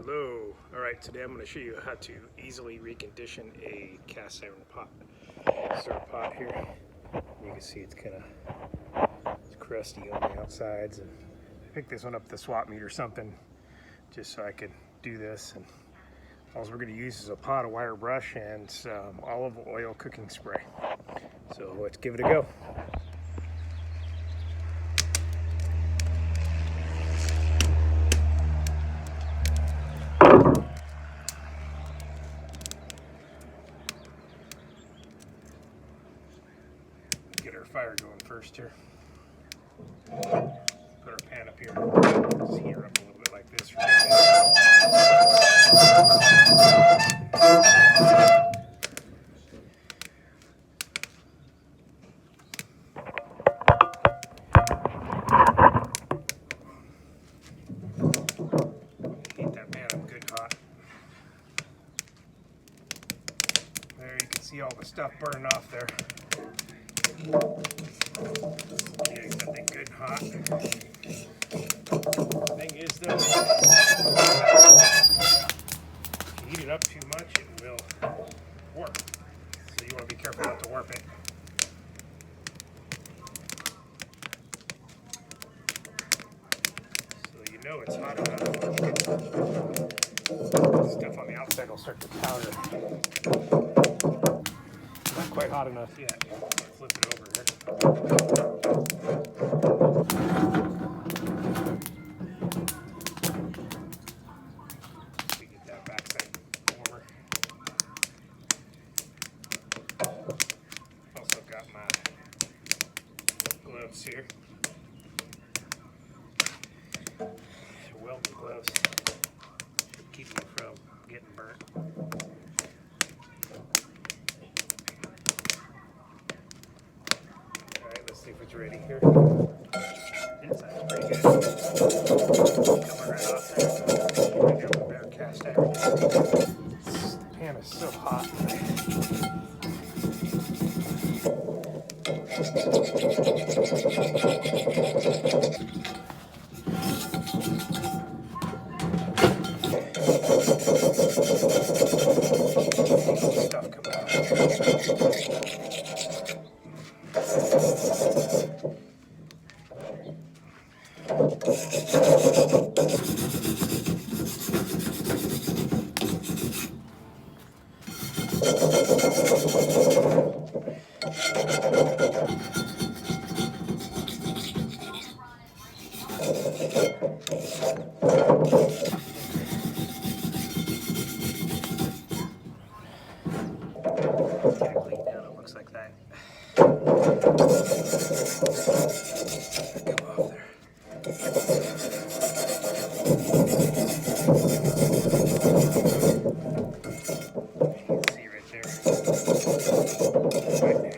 Hello. Alright, today I'm going to show you how to easily recondition a cast iron pot. This is our pot here. You can see it's kind of crusty on the outsides. And I picked this one up at the swap meet or something just so I could do this. And all we're going to use is a pot, a wire brush, and some olive oil cooking spray. So let's give it a go. Get our fire going first here. Put our pan up here. Just heat her up a little bit like this. Heat that pan up good and hot. There, you can see all the stuff burning off there. Getting that thing good and hot. Thing is though, if you heat it up too much, it will warp. So you want to be careful not to warp it. So you know it's hot enough. Stuff on the outside will start to powder. Not quite hot enough yet. Flip it over here. We get that backside warmer. Also got my gloves here. They're welding gloves. Should keep them from getting burnt. See if it's ready here. Inside's pretty good. Coming right off there. I got my bare cast iron. This pan is so hot. Stuff coming out. Get it cleaned down, it looks like that. Come off there. You can see right there. Right there.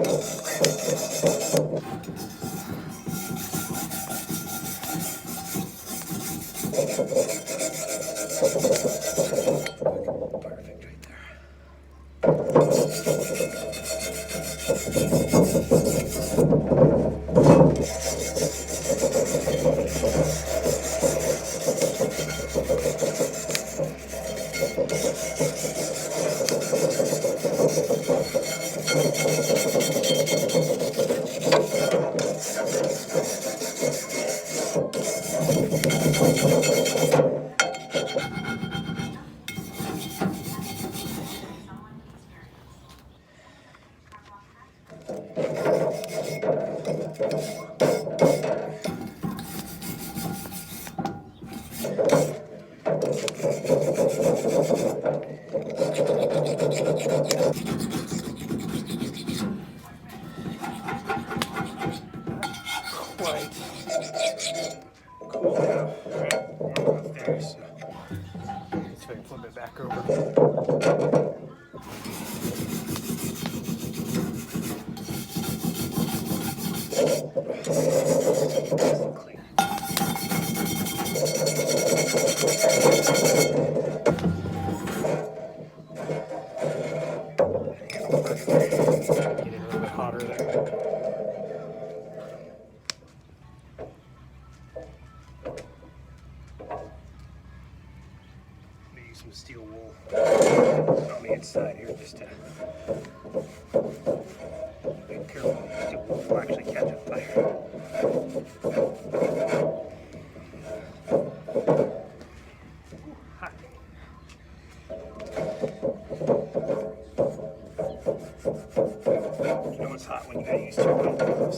Perfect right there. Quite cool now. Right, warm enough there, so let's see if I can flip it back over. Clean. Get it a little bit hotter there. use some steel wool on the inside here just to be careful. Steel wool will actually catch on fire. Hot. You know it's hot when you gotta use 2 pillows.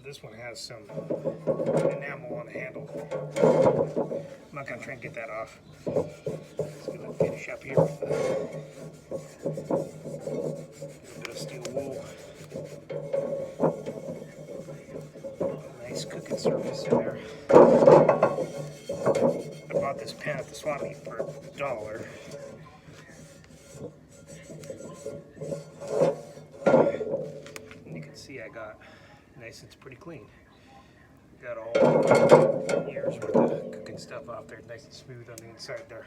This one has some enamel on the handle. I'm not going to try and get that off. Just going to finish up here with a bit of steel wool. Nice cooking surface in there. I bought this pan at the swap meet for $1. And you can see I got nice, it's pretty clean. Got all years worth of cooking stuff off there, nice and smooth on the inside there.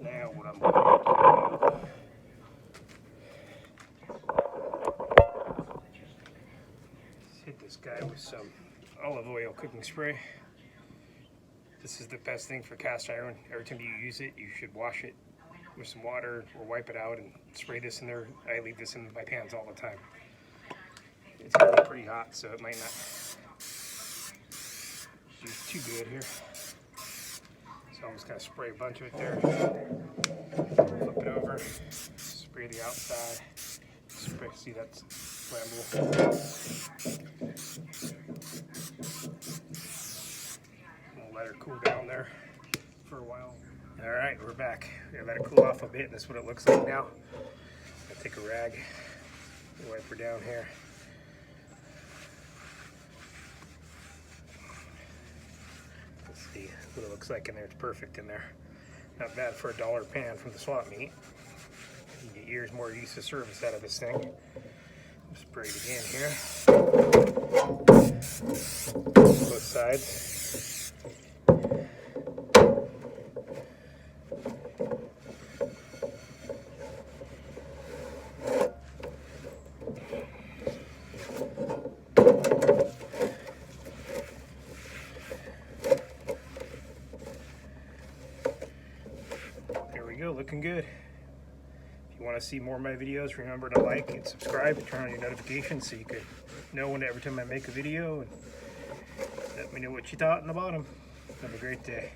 Now what I'm going to do is hit this guy with some olive oil cooking spray. This is the best thing for cast iron. Every time you use it, you should wash it with some water or wipe it out and spray this in there. I leave this in my pans all the time. It's going to be pretty hot, so it might not do too good here. So I'm just going to spray a bunch of it there. Flip it over, spray the outside. Spray, see that's flammable. Let her cool down there for a while. All right, we're back. We're gonna let it cool off a bit. That's what it looks like now. I'll take a rag, wipe her down here. Let's see what it looks like in there. It's perfect in there. Not bad for a $1 pan from the swap meet. You get years more use of service out of this thing. Spray it again here. Both sides. Go, looking good. If you want to see more of my videos, remember to like and subscribe and turn on your notifications so you can know when every time I make a video, and let me know what you thought in the bottom. Have a great day.